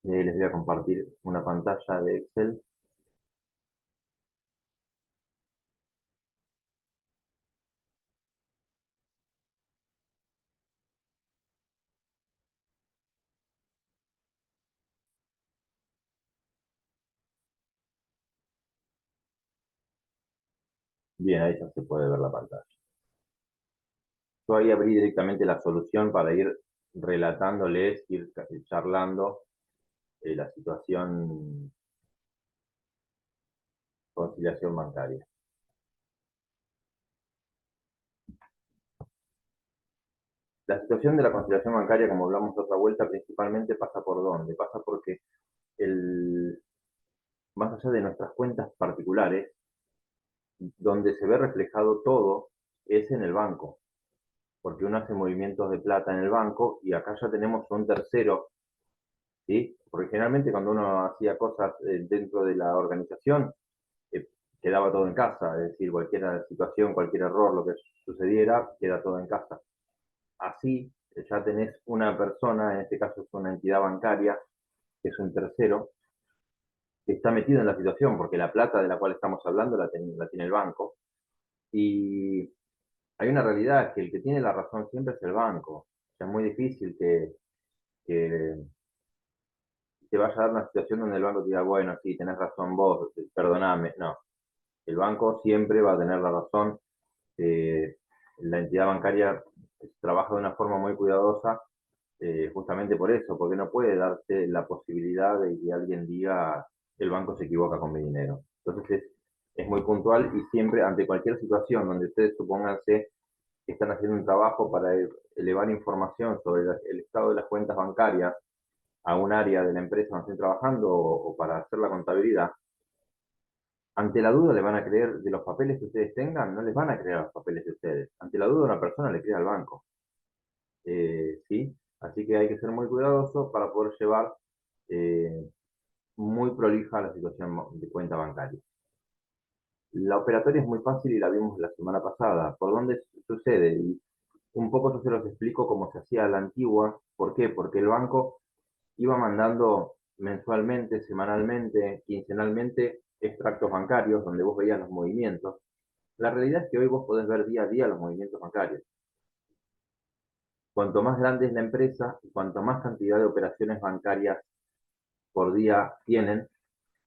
Les voy a compartir una pantalla de Excel. Bien, ahí ya se puede ver la pantalla. Yo ahí abrí directamente la solución para ir relatándoles, ir charlando la situación conciliación bancaria. La situación de la conciliación bancaria, como hablamos otra vuelta, principalmente pasa por dónde? Pasa porque el, más allá de nuestras cuentas particulares, donde se ve reflejado todo es en el banco, porque uno hace movimientos de plata en el banco y acá ya tenemos un tercero. ¿Sí? Porque generalmente cuando uno hacía cosas dentro de la organización, eh, quedaba todo en casa, es decir, cualquier situación, cualquier error, lo que sucediera, queda todo en casa. Así, ya tenés una persona, en este caso es una entidad bancaria, que es un tercero, que está metido en la situación, porque la plata de la cual estamos hablando la tiene el banco, y hay una realidad, que el que tiene la razón siempre es el banco. O sea, es muy difícil que te vaya a dar una situación donde el banco te diga, bueno, sí, tenés razón vos, perdoname. No, el banco siempre va a tener la razón. Eh, la entidad bancaria trabaja de una forma muy cuidadosa, justamente por eso, porque no puede darte la posibilidad de que alguien diga, el banco se equivoca con mi dinero. Entonces es muy puntual y siempre ante cualquier situación donde ustedes supónganse que están haciendo un trabajo para elevar información sobre el estado de las cuentas bancarias a un área de la empresa donde estén trabajando o para hacer la contabilidad, ante la duda le van a creer de los papeles que ustedes tengan, no les van a creer a los papeles de ustedes. Ante la duda una persona le cree al banco. ¿Sí? Así que hay que ser muy cuidadoso para poder llevar eh, muy prolija la situación de cuenta bancaria. La operatoria es muy fácil y la vimos la semana pasada. ¿Por dónde sucede? Y un poco yo se los explico cómo se hacía a la antigua. ¿Por qué? Porque el banco iba mandando mensualmente, semanalmente, quincenalmente extractos bancarios donde vos veías los movimientos. La realidad es que hoy vos podés ver día a día los movimientos bancarios. Cuanto más grande es la empresa y cuanto más cantidad de operaciones bancarias por día tienen,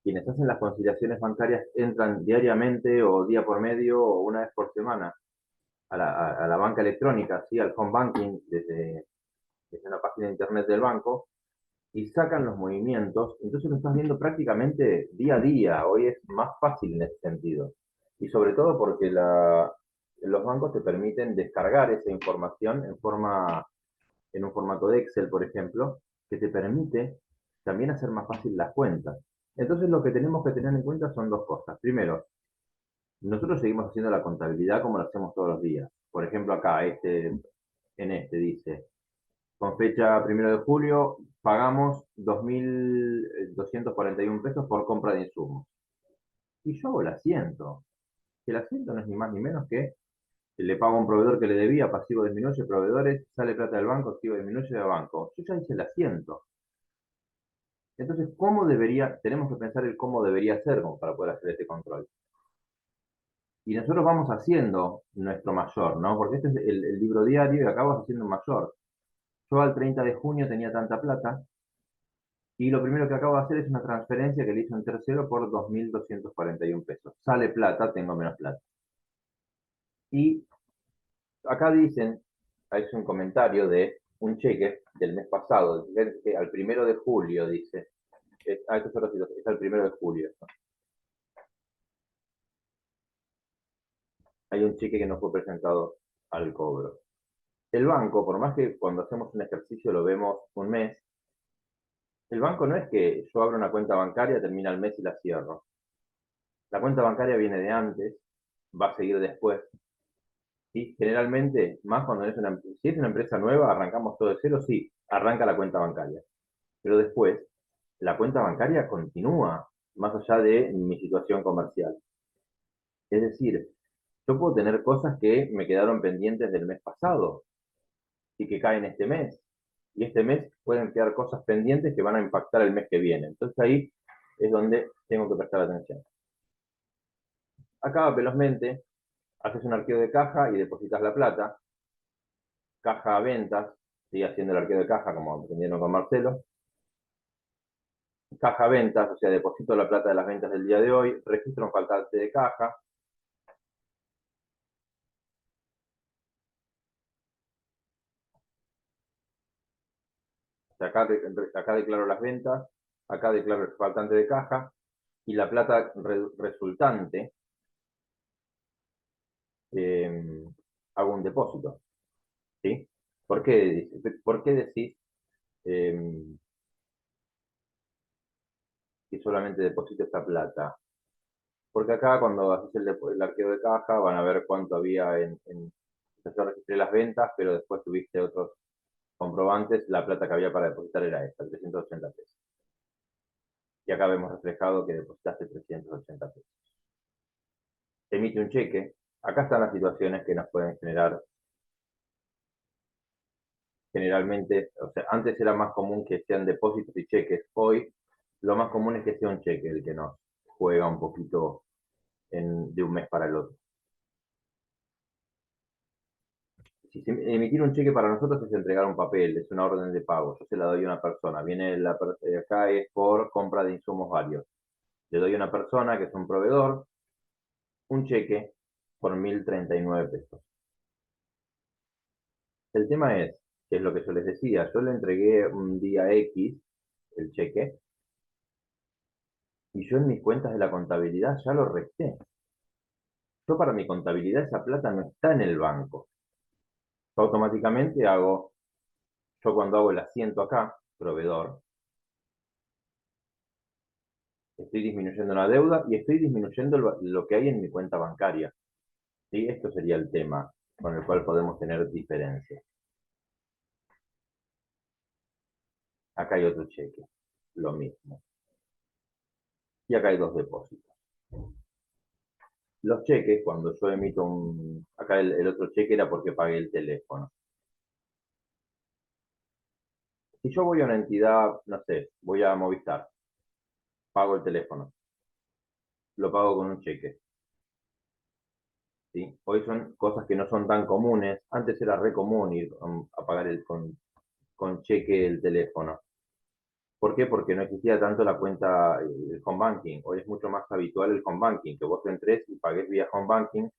quienes hacen las conciliaciones bancarias entran diariamente o día por medio o una vez por semana a la banca electrónica, ¿sí? Al home banking desde una página de internet del banco y sacan los movimientos, entonces lo estás viendo prácticamente día a día. Hoy es más fácil en ese sentido. Y sobre todo porque los bancos te permiten descargar esa información en un formato de Excel, por ejemplo, que te permite también hacer más fácil las cuentas. Entonces lo que tenemos que tener en cuenta son dos cosas. Primero, nosotros seguimos haciendo la contabilidad como lo hacemos todos los días. Por ejemplo, acá, en este dice, con fecha 1 de julio, pagamos 2.241 pesos por compra de insumos. Y yo hago el asiento. Que el asiento no es ni más ni menos que le pago a un proveedor que le debía, pasivo disminuye, proveedores, sale plata del banco, activo disminuye de banco. Yo ya hice el asiento. Entonces, tenemos que pensar el cómo debería ser como para poder hacer este control. Y nosotros vamos haciendo nuestro mayor, ¿no? Porque este es el libro diario y acá vas haciendo un mayor. Yo al 30 de junio tenía tanta plata, y lo primero que acabo de hacer es una transferencia que le hice un tercero por 2.241 pesos. Sale plata, tengo menos plata. Y acá dicen, es un comentario de un cheque del mes pasado, que al 1 de julio dice, esto es al 1 de julio. Hay un cheque que no fue presentado al cobro. El banco, por más que cuando hacemos un ejercicio lo vemos un mes, el banco no es que yo abro una cuenta bancaria, termina el mes y la cierro. La cuenta bancaria viene de antes, va a seguir después. Y generalmente, más cuando si es una empresa nueva, arrancamos todo de cero, sí, arranca la cuenta bancaria. Pero después, la cuenta bancaria continúa, más allá de mi situación comercial. Es decir, yo puedo tener cosas que me quedaron pendientes del mes pasado y que caen este mes. Y este mes pueden quedar cosas pendientes que van a impactar el mes que viene. Entonces ahí es donde tengo que prestar atención. Acá velozmente haces un arqueo de caja y depositas la plata. Caja a ventas, sigue haciendo el arqueo de caja como aprendieron con Marcelo. Caja a ventas, o sea, deposito la plata de las ventas del día de hoy, registro un faltante de caja. O sea, acá declaro las ventas, acá declaro el faltante de caja y la plata resultante eh, hago un depósito. ¿Sí? ¿Por qué decís eh, que solamente deposito esta plata? Porque acá cuando haces el arqueo de caja van a ver cuánto había yo registré las ventas, pero después tuviste otros comprobantes, la plata que había para depositar era esta, 380 pesos. Y acá vemos reflejado que depositaste 380 pesos. Emite un cheque. Acá están las situaciones que nos pueden generar generalmente, o sea, antes era más común que sean depósitos y cheques. Hoy lo más común es que sea un cheque el que nos juega un poquito de un mes para el otro. Si emitir un cheque para nosotros es entregar un papel, es una orden de pago. Yo se la doy a una persona. Acá es por compra de insumos varios. Le doy a una persona que es un proveedor un cheque por 1.039 pesos. El tema que es lo que yo les decía, yo le entregué un día X el cheque y yo en mis cuentas de la contabilidad ya lo resté. Yo para mi contabilidad esa plata no está en el banco. Yo automáticamente yo cuando hago el asiento acá, proveedor, estoy disminuyendo la deuda y estoy disminuyendo lo que hay en mi cuenta bancaria. ¿Sí? Esto sería el tema con el cual podemos tener diferencias. Acá hay otro cheque, lo mismo. Y acá hay dos depósitos. Los cheques, cuando yo emito acá el otro cheque era porque pagué el teléfono. Si yo voy a una entidad, no sé, voy a Movistar, pago el teléfono, lo pago con un cheque. ¿Sí? Hoy son cosas que no son tan comunes. Antes era re común ir a pagar con cheque el teléfono. ¿Por qué? Porque no existía tanto la cuenta, el home banking. Hoy es mucho más habitual el home banking, que vos entres y pagues vía home banking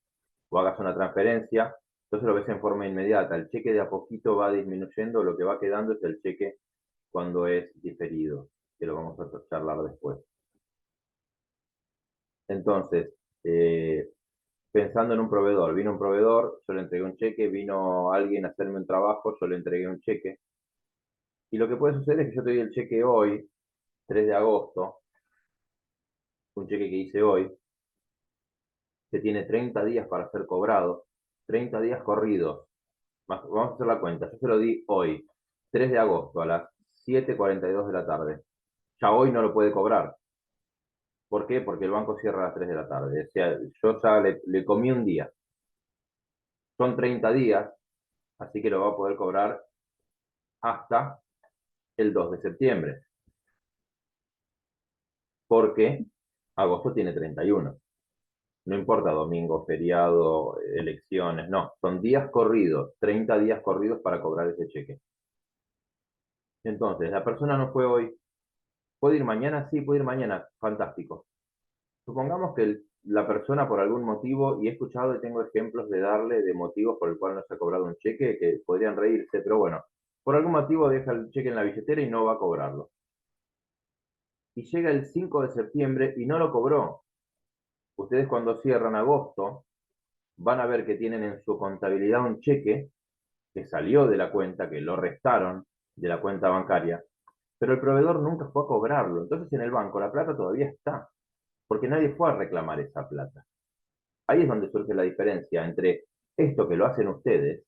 o hagas una transferencia. Entonces lo ves en forma inmediata. El cheque de a poquito va disminuyendo, lo que va quedando es el cheque cuando es diferido, que lo vamos a charlar después. Entonces, pensando en un proveedor, vino un proveedor, yo le entregué un cheque, vino alguien a hacerme un trabajo, yo le entregué un cheque. Y lo que puede suceder es que yo te doy el cheque hoy, 3 de agosto, un cheque que hice hoy, que tiene 30 días para ser cobrado, 30 días corridos. Vamos a hacer la cuenta, yo se lo di hoy, 3 de agosto, a las 7:42 de la tarde. Ya hoy no lo puede cobrar. ¿Por qué? Porque el banco cierra a las 3 de la tarde. O sea, yo ya le comí un día. Son 30 días, así que lo va a poder cobrar hasta el 2 de septiembre, porque agosto tiene 31. No importa domingo, feriado, elecciones, no, son días corridos, 30 días corridos para cobrar ese cheque. Entonces, la persona no fue hoy, ¿puede ir mañana? Sí, puede ir mañana, fantástico. Supongamos que la persona por algún motivo, y he escuchado y tengo ejemplos de darle de motivos por el cual no se ha cobrado un cheque, que podrían reírse, pero bueno, por algún motivo deja el cheque en la billetera y no va a cobrarlo. Y llega el 5 de septiembre y no lo cobró. Ustedes cuando cierran agosto van a ver que tienen en su contabilidad un cheque que salió de la cuenta, que lo restaron de la cuenta bancaria, pero el proveedor nunca fue a cobrarlo. Entonces en el banco la plata todavía está, porque nadie fue a reclamar esa plata. Ahí es donde surge la diferencia entre esto que lo hacen ustedes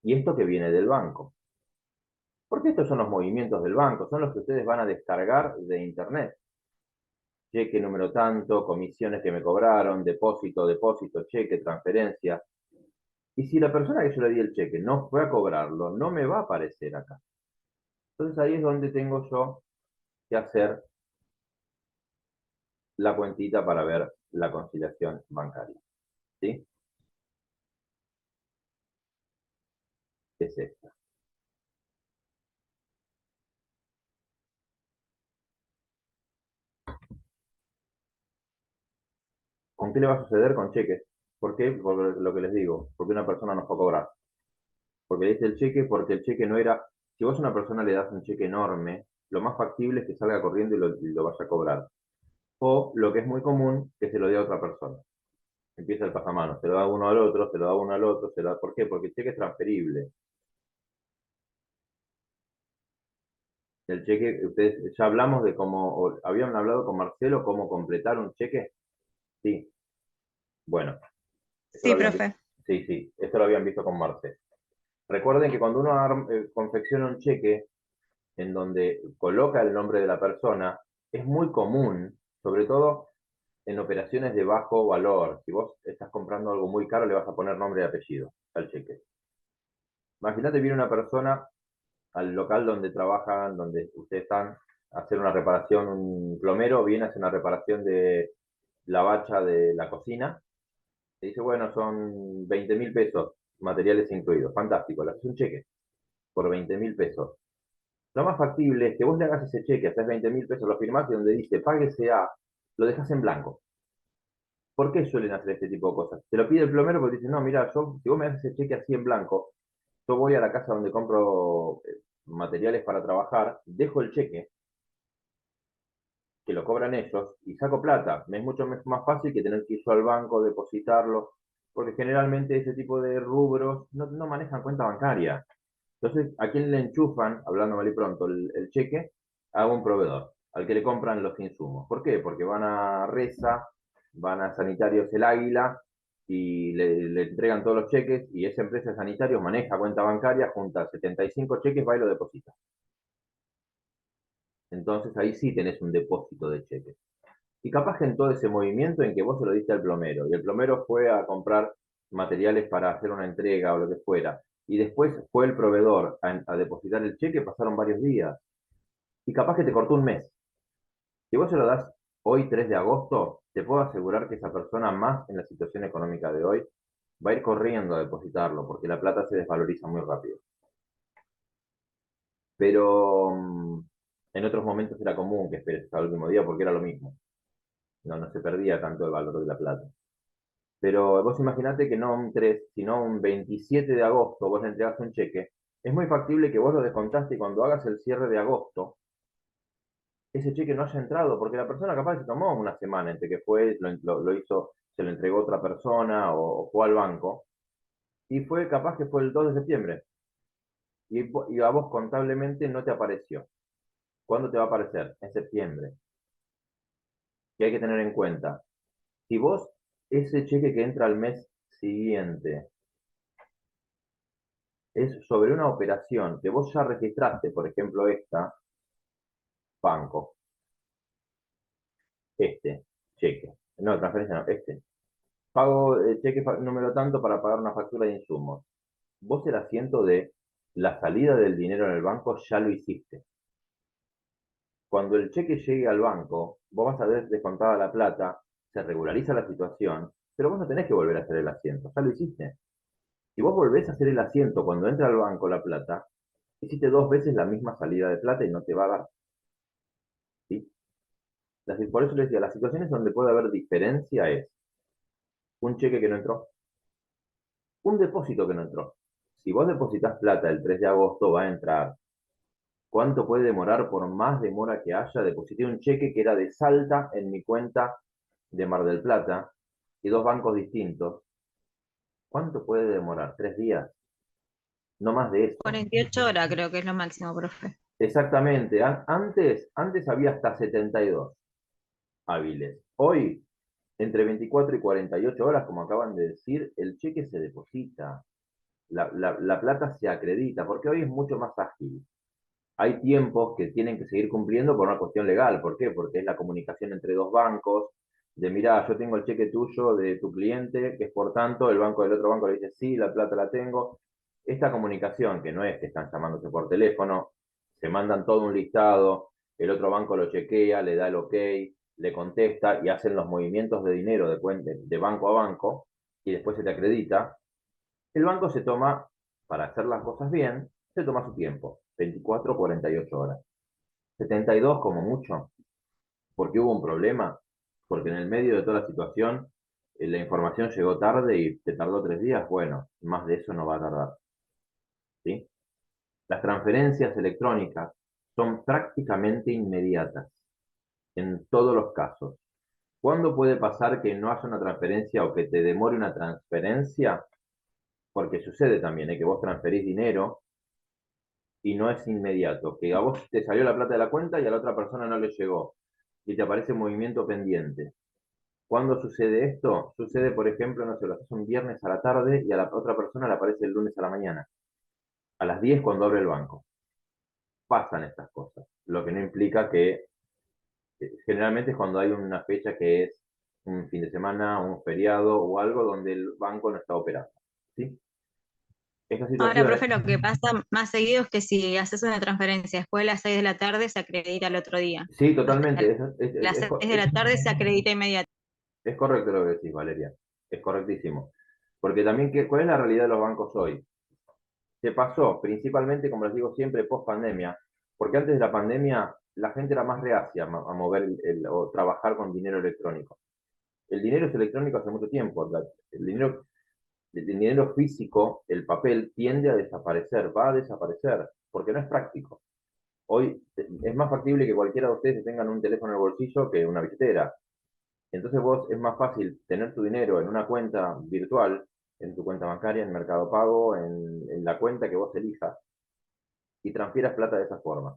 y esto que viene del banco. Porque estos son los movimientos del banco, son los que ustedes van a descargar de internet. Cheque número tanto, comisiones que me cobraron, depósito, cheque, transferencia. Y si la persona que yo le di el cheque no fue a cobrarlo, no me va a aparecer acá. Entonces ahí es donde tengo yo que hacer la cuentita para ver la conciliación bancaria. ¿Sí? Es esta. ¿Con qué le va a suceder con cheques? ¿Por qué? Por lo que les digo, porque una persona no fue a cobrar. Porque le dice el cheque, porque el cheque no era. Si vos a una persona le das un cheque enorme, lo más factible es que salga corriendo y lo vaya a cobrar. O lo que es muy común, que se lo dé a otra persona. Empieza el pasamano, se lo da uno al otro, se lo da uno al otro, se lo da. ¿Por qué? Porque el cheque es transferible. El cheque, ustedes ya hablamos de cómo, o habían hablado con Marcelo cómo completar un cheque. Sí, bueno, esto lo Sí, habían visto. profe. Sí, sí, esto lo habían visto con Marcelo. Recuerden que cuando uno confecciona un cheque en donde coloca el nombre de la persona, es muy común, sobre todo en operaciones de bajo valor. Si vos estás comprando algo muy caro, le vas a poner nombre y apellido al cheque. Imagínate, viene una persona al local donde trabajan, donde ustedes están, a hacer una reparación, un plomero viene a hacer una reparación de la bacha de la cocina, y dice, bueno, son 20.000 pesos, materiales incluidos. Fantástico, le haces un cheque por 20.000 pesos. Lo más factible es que vos le hagas ese cheque, haces 20.000 pesos, lo firmás y donde dice páguese a, lo dejas en blanco. ¿Por qué suelen hacer este tipo de cosas? Te lo pide el plomero porque dice, no, mira, yo, si vos me haces ese cheque así en blanco, yo voy a la casa donde compro materiales para trabajar, dejo el cheque, que lo cobran ellos, y saco plata. Me es mucho más fácil que tener que ir yo al banco, depositarlo, porque generalmente ese tipo de rubros no manejan cuenta bancaria. Entonces, ¿a quién le enchufan, hablando mal y pronto, el cheque? A un proveedor, al que le compran los insumos. ¿Por qué? Porque van a Resa, van a Sanitarios El Águila y le entregan todos los cheques y esa empresa de sanitarios maneja cuenta bancaria, junta 75 cheques, va y lo deposita. Entonces ahí sí tenés un depósito de cheques. Y capaz que en todo ese movimiento en que vos se lo diste al plomero y el plomero fue a comprar materiales para hacer una entrega o lo que fuera, y después fue el proveedor a depositar el cheque, pasaron varios días. Y capaz que te cortó un mes. Si vos se lo das hoy, 3 de agosto, te puedo asegurar que esa persona, más en la situación económica de hoy, va a ir corriendo a depositarlo, porque la plata se desvaloriza muy rápido. Pero en otros momentos era común que esperes hasta el último día porque era lo mismo. No se perdía tanto el valor de la plata. Pero vos imaginate que no un 3, sino un 27 de agosto vos le entregás un cheque. Es muy factible que vos lo descontaste y cuando hagas el cierre de agosto, ese cheque no haya entrado, porque la persona capaz se tomó una semana entre que fue, lo hizo, se lo entregó a otra persona o fue al banco, y fue capaz que fue el 2 de septiembre, y a vos contablemente no te apareció. ¿Cuándo te va a aparecer? En septiembre. Y hay que tener en cuenta, si vos ese cheque que entra al mes siguiente es sobre una operación que vos ya registraste, por ejemplo esta, banco, este, cheque, no, transferencia no, este, pago cheque número tanto para pagar una factura de insumos. Vos el asiento de la salida del dinero en el banco ya lo hiciste. Cuando el cheque llegue al banco, vos vas a ver descontada la plata, se regulariza la situación, pero vos no tenés que volver a hacer el asiento, ya lo hiciste. Si vos volvés a hacer el asiento cuando entra al banco la plata, hiciste 2 veces la misma salida de plata y no te va a dar. ¿Sí? Por eso les decía, las situaciones donde puede haber diferencia es un cheque que no entró, un depósito que no entró. Si vos depositas plata el 3 de agosto, va a entrar. ¿Cuánto puede demorar por más demora que haya? Deposité un cheque que era de Salta en mi cuenta de Mar del Plata y dos bancos distintos. ¿Cuánto puede demorar? 3 días, no más de eso. 48 horas creo que es lo máximo, profe. Exactamente. Antes había hasta 72 hábiles. Hoy, entre 24 y 48 horas, como acaban de decir, el cheque se deposita. La plata se acredita, porque hoy es mucho más ágil. Hay tiempos que tienen que seguir cumpliendo por una cuestión legal. ¿Por qué? Porque es la comunicación entre dos bancos, de mira, yo tengo el cheque tuyo de tu cliente, que es por tanto, el banco del otro banco le dice, sí, la plata la tengo. Esta comunicación, que no es que están llamándose por teléfono, se mandan todo un listado, el otro banco lo chequea, le da el ok, le contesta y hacen los movimientos de dinero de banco a banco y después se te acredita. El banco se toma, para hacer las cosas bien, se toma su tiempo, 24 o 48 horas. 72 como mucho, porque hubo un problema, porque en el medio de toda la situación la información llegó tarde y te tardó 3 días, bueno, más de eso no va a tardar, ¿sí? Las transferencias electrónicas son prácticamente inmediatas en todos los casos. ¿Cuándo puede pasar que no haya una transferencia o que te demore una transferencia? Porque sucede también, que vos transferís dinero y no es inmediato, que a vos te salió la plata de la cuenta y a la otra persona no le llegó y te aparece un movimiento pendiente. ¿Cuándo sucede esto? Sucede, por ejemplo, no sé, lo haces un viernes a la tarde y a la otra persona le aparece el lunes a la mañana, a las 10 cuando abre el banco. Pasan estas cosas, lo que no implica que generalmente es cuando hay una fecha que es un fin de semana, un feriado o algo donde el banco no está operando, ¿sí? Estas Ahora, situaciones, profe, lo que pasa más seguido es que si haces una transferencia después de las 6 de la tarde, se acredita al otro día. sí, Hasta totalmente, las 6 de la tarde se acredita inmediatamente. es correcto lo que decís, Valeria, es correctísimo. Porque también, ¿cuál es la realidad de los bancos hoy? Se pasó, principalmente, como les digo siempre, post pandemia, porque antes de la pandemia la gente era más reacia a mover o trabajar con dinero electrónico. El dinero es electrónico hace mucho tiempo. El dinero físico, el papel, tiende a desaparecer, va a desaparecer, porque no es práctico. Hoy es más factible que cualquiera de ustedes tengan un teléfono en el bolsillo que una billetera. Entonces vos es más fácil tener tu dinero en una cuenta virtual, en tu cuenta bancaria, en Mercado Pago, en la cuenta que vos elijas, y transfieras plata de esa forma.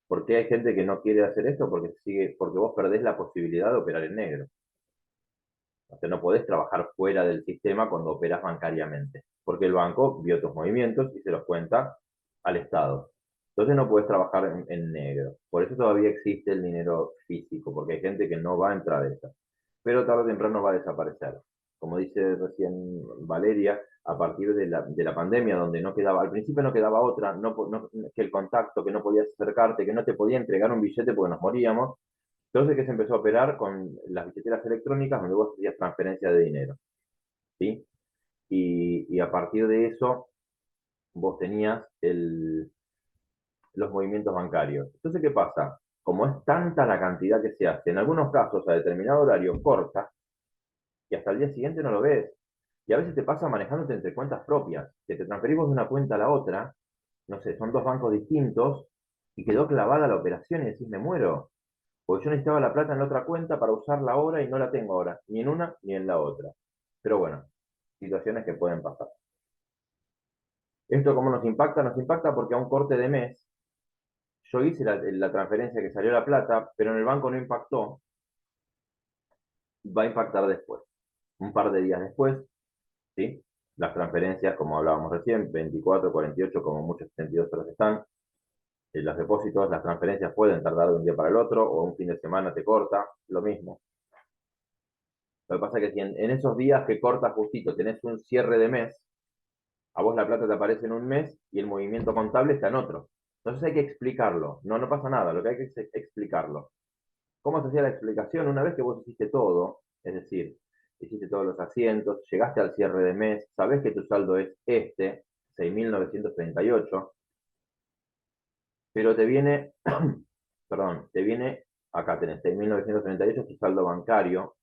¿Por qué hay gente que no quiere hacer esto? Porque vos perdés la posibilidad de operar en negro. O sea, no podés trabajar fuera del sistema cuando operas bancariamente, porque el banco vio tus movimientos y se los cuenta al Estado. Entonces no puedes trabajar en negro. Por eso todavía existe el dinero físico, porque hay gente que no va a entrar a eso. Pero tarde o temprano va a desaparecer. Como dice recién Valeria, a partir de la pandemia, donde no quedaba, al principio no quedaba otra, que el contacto, que no podías acercarte, que no te podía entregar un billete porque nos moríamos, entonces que se empezó a operar con las billeteras electrónicas donde vos hacías transferencia de dinero, ¿sí? Y a partir de eso vos tenías los movimientos bancarios. Entonces, ¿qué pasa? Como es tanta la cantidad que se hace, en algunos casos a determinado horario corta y hasta el día siguiente no lo ves. Y a veces te pasa manejándote entre cuentas propias, que te transferimos de una cuenta a la otra, no sé, son dos bancos distintos y quedó clavada la operación y decís, me muero. Porque yo necesitaba la plata en la otra cuenta para usarla ahora y no la tengo ahora, ni en una ni en la otra. Pero bueno, situaciones que pueden pasar. ¿Esto cómo nos impacta? Nos impacta porque a un corte de mes, yo hice la transferencia que salió la plata, pero en el banco no impactó, va a impactar después. Un par de días después, ¿sí? Las transferencias, como hablábamos recién, 24, 48, como muchos 72 horas están. Los depósitos, las transferencias pueden tardar de un día para el otro, o un fin de semana te corta, lo mismo. Lo que pasa es que si en esos días que corta justito tenés un cierre de mes, a vos la plata te aparece en un mes y el movimiento contable está en otro. Entonces hay que explicarlo. No, no pasa nada, lo que hay que es explicarlo. ¿Cómo se hacía la explicación? Una vez que vos hiciste todo, es decir, hiciste todos los asientos, llegaste al cierre de mes, sabés que tu saldo es 6.938, pero te viene, perdón, te viene, acá tenés 6.938, tu saldo bancario,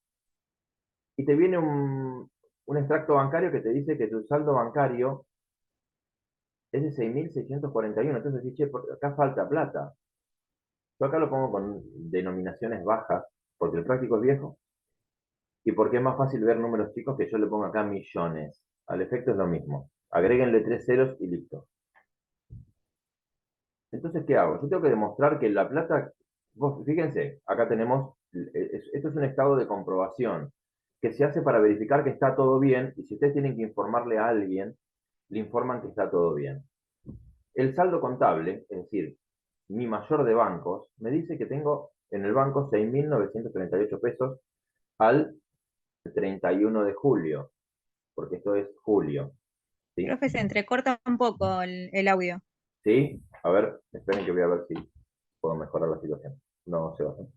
y te viene un extracto bancario que te dice que tu saldo bancario es de 6.641. Entonces decís, che, acá falta plata. Yo acá lo pongo con denominaciones bajas, porque el práctico es viejo, y porque es más fácil ver números chicos que yo le pongo acá millones. Al efecto es lo mismo. Agréguenle 3 ceros y listo. Entonces, ¿qué hago? Yo tengo que demostrar que la plata, vos, fíjense, acá tenemos, esto es un estado de comprobación que se hace para verificar que está todo bien, y si ustedes tienen que informarle a alguien, le informan que está todo bien. El saldo contable, es decir, mi mayor de bancos, me dice que tengo en el banco 6.938 pesos al 31 de julio, porque esto es julio, ¿sí? Profe, se entrecorta un poco el audio. ¿Sí? A ver, esperen que voy a ver si puedo mejorar la situación. No, Sebastián.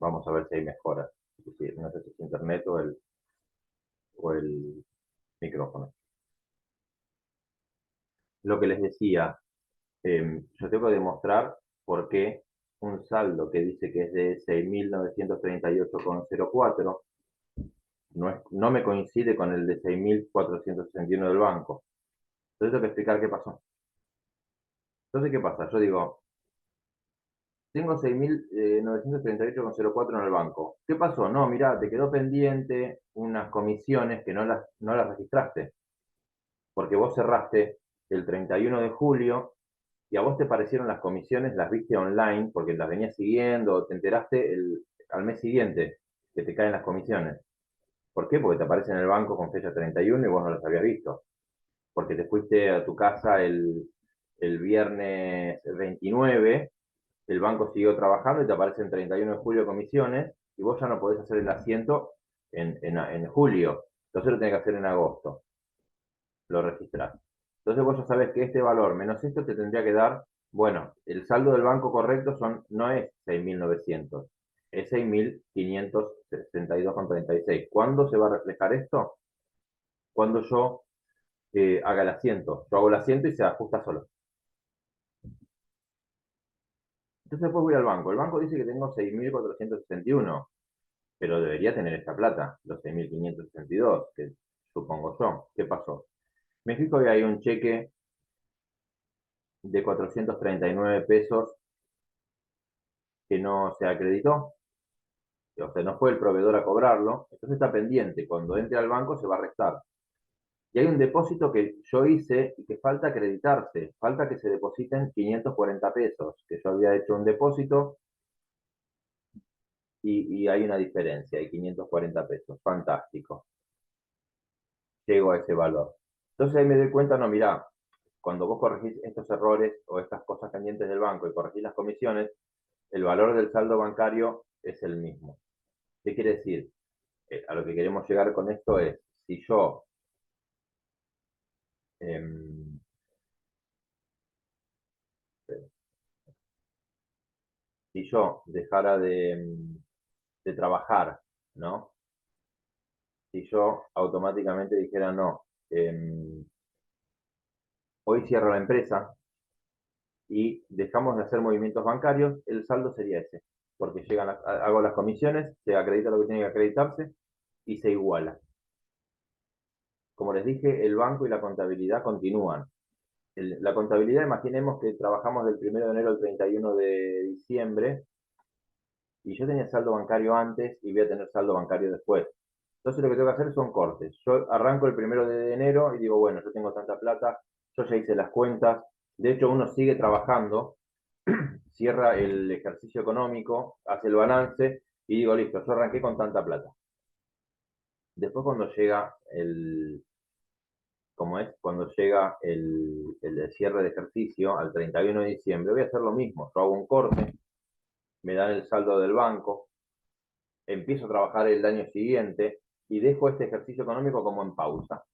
Vamos a ver si hay mejoras. No sé si es internet o el micrófono. Lo que les decía, yo tengo que demostrar por qué un saldo que dice que es de 6.938,04 no me coincide con el de 6.461 del banco. Entonces tengo que explicar qué pasó. Entonces, ¿qué pasa? Yo digo, tengo 6.938,04 en el banco. ¿Qué pasó? No, mira, te quedó pendiente unas comisiones que no las registraste, porque vos cerraste el 31 de julio y a vos te parecieron las comisiones, las viste online, porque las venías siguiendo, te enteraste al mes siguiente que te caen las comisiones. ¿Por qué? Porque te aparecen en el banco con fecha 31 y vos no las habías visto. Porque te fuiste a tu casa el viernes 29, el banco siguió trabajando y te aparecen 31 de julio comisiones y vos ya no podés hacer el asiento en julio. Entonces lo tenés que hacer en agosto. Lo registrás. Entonces vos ya sabés que este valor menos esto te tendría que dar, bueno, el saldo del banco correcto no es 6.900, es 6.562,36. ¿Cuándo se va a reflejar esto? Cuando yo haga el asiento. Yo hago el asiento y se ajusta solo. Entonces después voy al banco. El banco dice que tengo 6.461, pero debería tener esta plata, los 6.562, que supongo yo. ¿Qué pasó? Me fijo que hay un cheque de 439 pesos que no se acreditó, o sea, no fue el proveedor a cobrarlo, entonces está pendiente. Cuando entre al banco se va a restar. Y hay un depósito que yo hice y que falta acreditarse, falta que se depositen 540 pesos, que yo había hecho un depósito y hay una diferencia, hay 540 pesos, fantástico, llego a ese valor. Entonces ahí me doy cuenta, no, mirá, cuando vos corregís estos errores o estas cosas pendientes del banco y corregís las comisiones, el valor del saldo bancario es el mismo. ¿Qué quiere decir? A lo que queremos llegar con esto es, si yo, em, si yo dejara de trabajar, ¿no? Si yo automáticamente dijera, no, hoy cierro la empresa y dejamos de hacer movimientos bancarios, el saldo sería ese, porque hago las comisiones, se acredita lo que tiene que acreditarse y se iguala. Como les dije, el banco y la contabilidad continúan. La contabilidad, imaginemos que trabajamos del 1 de enero al 31 de diciembre y yo tenía saldo bancario antes y voy a tener saldo bancario después. Entonces lo que tengo que hacer son cortes. Yo arranco el 1 de enero y digo, bueno, yo tengo tanta plata, yo ya hice las cuentas. De hecho, uno sigue trabajando, cierra el ejercicio económico, hace el balance y digo, listo, yo arranqué con tanta plata. Después cuando llega como es, cuando llega el cierre de ejercicio al 31 de diciembre, voy a hacer lo mismo. Yo hago un corte, me dan el saldo del banco, empiezo a trabajar el año siguiente y dejo este ejercicio económico como en pausa.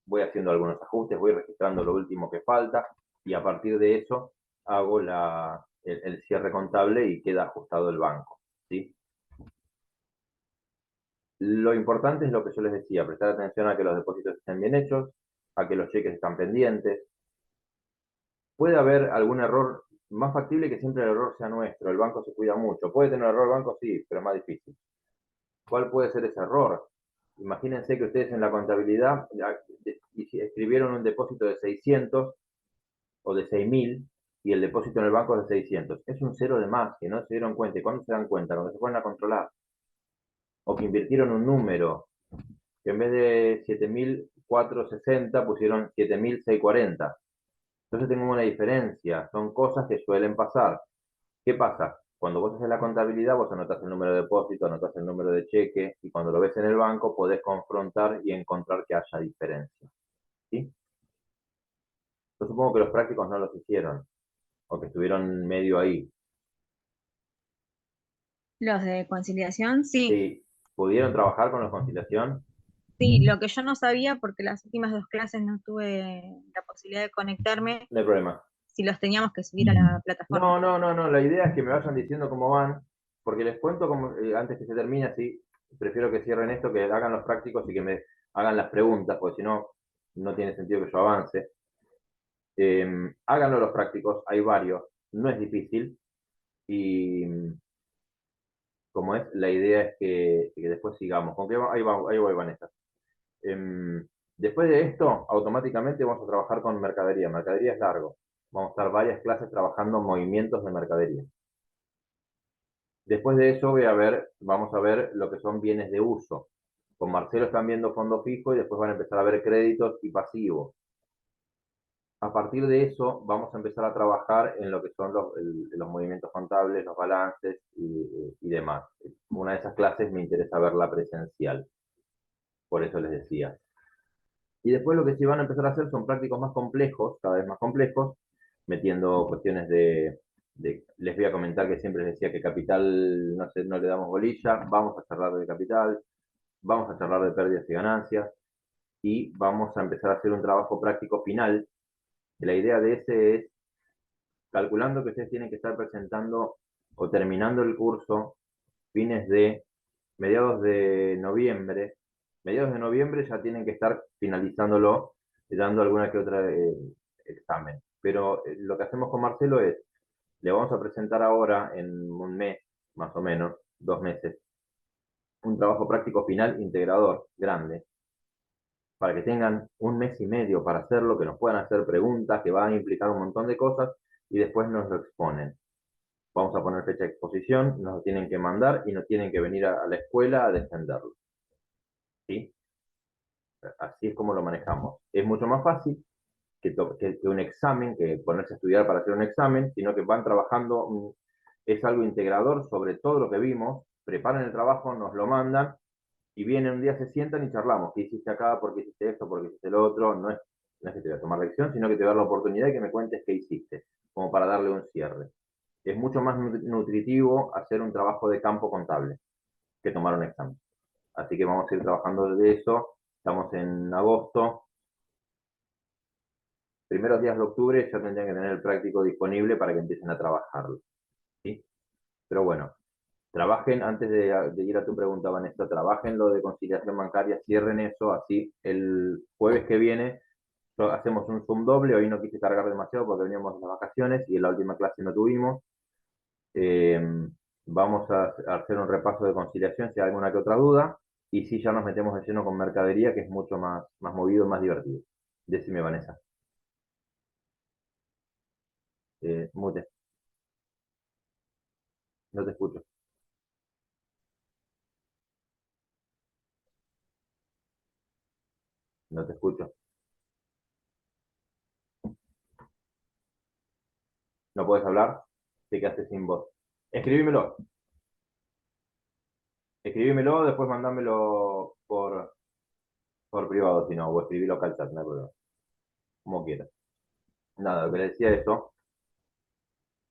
Voy haciendo algunos ajustes, voy registrando lo último que falta y a partir de eso hago el cierre contable y queda ajustado el banco. ¿Sí? Lo importante es lo que yo les decía, prestar atención a que los depósitos estén bien hechos, a que los cheques están pendientes. Puede haber algún error más factible que siempre el error sea nuestro, el banco se cuida mucho. ¿Puede tener error el banco? Sí, pero es más difícil. ¿Cuál puede ser ese error? Imagínense que ustedes en la contabilidad escribieron un depósito de 600 o de 6.000 y el depósito en el banco es de 600. Es un cero de más, que no se dieron cuenta. ¿Y cuándo se dan cuenta? Cuando se fueron a controlar. O que invirtieron un número, que en vez de 7.460 pusieron 7.640. Entonces tengo una diferencia. Son cosas que suelen pasar. ¿Qué pasa? Cuando vos haces la contabilidad, vos anotás el número de depósito, anotás el número de cheque, y cuando lo ves en el banco podés confrontar y encontrar que haya diferencia. ¿Sí? Yo supongo que los prácticos no los hicieron, o que estuvieron medio ahí. Los de conciliación, sí. Sí, pudieron trabajar con la conciliación, Sí, lo que yo no sabía, porque las últimas dos clases no tuve la posibilidad de conectarme, no hay problema. si los teníamos que subir a la plataforma. No, no, no, no. La idea es que me vayan diciendo cómo van, porque les cuento cómo, antes que se termine, así prefiero que cierren esto, que hagan los prácticos y que me hagan las preguntas, porque si no, no tiene sentido que yo avance. Háganlo los prácticos, hay varios, no es difícil y como es, la idea es que después sigamos. ¿Con qué ahí voy, Vanessa. Em, Después de esto, automáticamente vamos a trabajar con mercadería. Mercadería es largo. Vamos a estar varias clases trabajando movimientos de mercadería. Después de eso vamos a ver lo que son bienes de uso. Con Marcelo están viendo fondo fijo y después van a empezar a ver créditos y pasivos. A partir de eso vamos a empezar a trabajar en lo que son los movimientos contables, los balances y demás. Una de esas clases me interesa verla presencial, por eso les decía. Y después lo que sí van a empezar a hacer son prácticos más complejos, cada vez más complejos, metiendo cuestiones les voy a comentar que siempre les decía que capital no, no le damos bolilla, vamos a charlar de capital, vamos a charlar de pérdidas y ganancias, y vamos a empezar a hacer un trabajo práctico final. La idea de ese es, calculando que ustedes tienen que estar presentando o terminando el curso fines de mediados de noviembre. Mediados de noviembre ya tienen que estar finalizándolo, dando alguna que otra examen. Pero lo que hacemos con Marcelo es, le vamos a presentar ahora en un mes, más o menos, 2 meses, un trabajo práctico final integrador, grande, para que tengan un mes y medio para hacerlo, que nos puedan hacer preguntas, que van a implicar un montón de cosas, y después nos lo exponen. Vamos a poner fecha de exposición, nos lo tienen que mandar y no tienen que venir a la escuela a defenderlo. ¿Sí? Así es como lo manejamos. Es mucho más fácil que un examen, que ponerse a estudiar para hacer un examen, sino que van trabajando, es algo integrador sobre todo lo que vimos, preparan el trabajo, nos lo mandan y vienen un día, se sientan y charlamos. ¿Qué hiciste acá? ¿Por qué hiciste esto? ¿Por qué hiciste lo otro? No es que te voy a tomar lección, sino que te voy a dar la oportunidad de que me cuentes qué hiciste, como para darle un cierre. Es mucho más nutritivo hacer un trabajo de campo contable que tomar un examen. Así que vamos a ir trabajando de eso. Estamos en agosto. Primeros días de octubre ya tendrían que tener el práctico disponible para que empiecen a trabajarlo. ¿Sí? Pero bueno, trabajen, antes de ir a tu pregunta, Vanessa, trabajen lo de conciliación bancaria, cierren eso, así el jueves que viene hacemos un Zoom doble. Hoy no quise cargar demasiado porque veníamos de las vacaciones y en la última clase no tuvimos. Eh, Vamos a hacer un repaso de conciliación si hay alguna que otra duda. Y si ya nos metemos de lleno con mercadería, que es mucho más movido y más divertido. Decime, Vanessa. Mute, no te escucho. No te escucho. ¿No puedes hablar? Te quedaste sin voz. Escribímelo. Escribímelo, después mandámelo por privado, si no, o escribílo acá al chat, no hay problema. Como quieras. Nada, lo que le decía eso,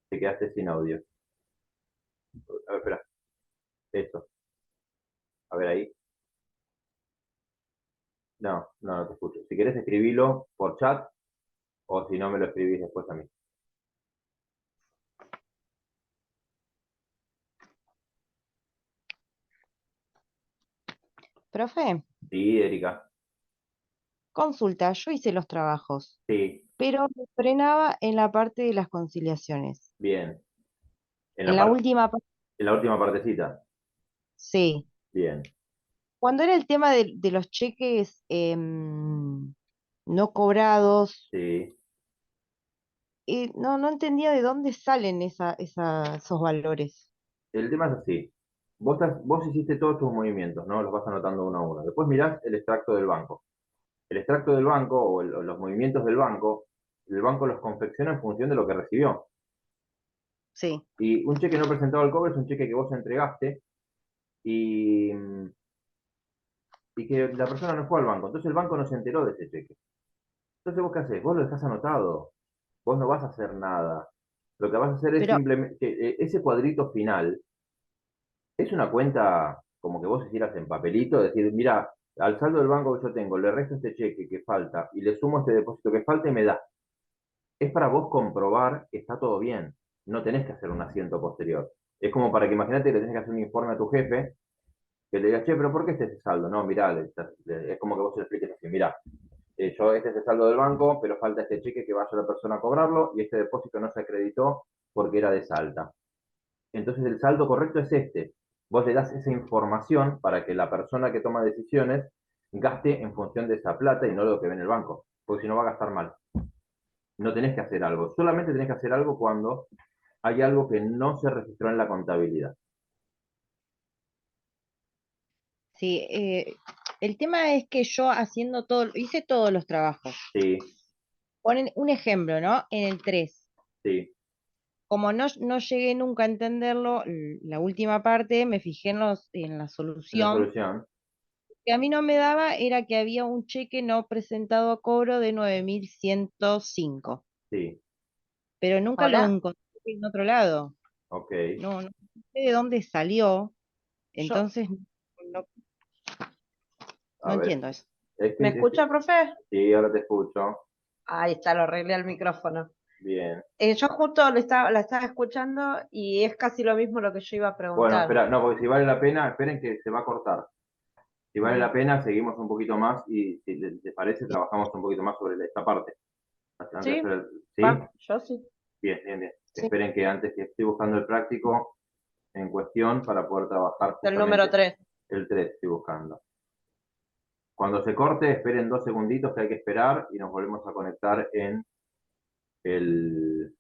te quedaste sin audio. A ver, espera. Eso. A ver ahí. No, no, no te escucho. Si querés escribilo por chat o si no me lo escribís después a mí. Profe, Sí, Erika. consulta, yo hice los trabajos, Sí, pero me frenaba en la parte de las conciliaciones. bien. En la En la parte, última parte, en la última partecita. sí. Bien. Cuando era el tema de los cheques no cobrados, Sí. no entendía de dónde salen esos valores. El tema es así. Vos hiciste todos tus movimientos, ¿no? Los vas anotando uno a uno. Después mirás el extracto del banco. El extracto del banco o los movimientos del banco, el banco los confecciona en función de lo que recibió. Sí, Y un cheque no presentado al cobro es un cheque que vos entregaste y, y que la persona no fue al banco. Entonces el banco no se enteró de ese cheque. Entonces vos qué haces, vos lo dejás anotado. Vos no vas a hacer nada. Lo que vas a hacer es pero, simplemente, ese cuadrito final es una cuenta como que vos hicieras en papelito, decir, mira, al saldo del banco que yo tengo, le resto este cheque que falta y le sumo este depósito que falta y me da. Es para vos comprobar que está todo bien. No tenés que hacer un asiento posterior. Es como para que imagínate que le tenés que hacer un informe a tu jefe, que le digas, che, pero ¿por qué ese saldo? No, mirá, es como que vos se lo expliques así, mirá, este es el saldo del banco, pero falta este cheque que vaya a la persona a cobrarlo y este depósito no se acreditó porque era de Salta. Entonces el saldo correcto es este. Vos le das esa información para que la persona que toma decisiones gaste en función de esa plata y no de lo que ve en el banco, porque si no va a gastar mal. No tenés que hacer algo, solamente tenés que hacer algo cuando hay algo que no se registró en la contabilidad. sí, el tema es que yo hice todos los trabajos. Sí, Ponen un ejemplo, ¿no? En el 3. sí, Como no llegué nunca a entenderlo, la última parte me fijé en la en la solución. solución, Que a mí no me daba era que había un cheque no presentado a cobro de 9.105, sí, pero nunca lo Para, encontré en otro lado. ok. No sé de dónde salió, yo, entonces no, no A ver, entiendo eso. ¿me escucha, profe? sí, ahora te escucho. Ahí está, lo arreglé al micrófono. Bien. Yo justo la estaba escuchando y es casi lo mismo lo que yo iba a Bueno, preguntar. espera, no, porque si vale la pena, esperen que se va a cortar. Si vale Mm, la pena, seguimos un poquito más y si les parece, trabajamos un poquito más sobre esta parte. Antes de sí, hacer ¿sí? va, yo sí. Bien, bien, bien. Sí. Esperen que antes que estoy buscando el práctico en cuestión para poder trabajar El número justamente 3. el 3 estoy buscando. Cuando se corte, esperen 2 segunditos que hay que esperar y nos volvemos a conectar en el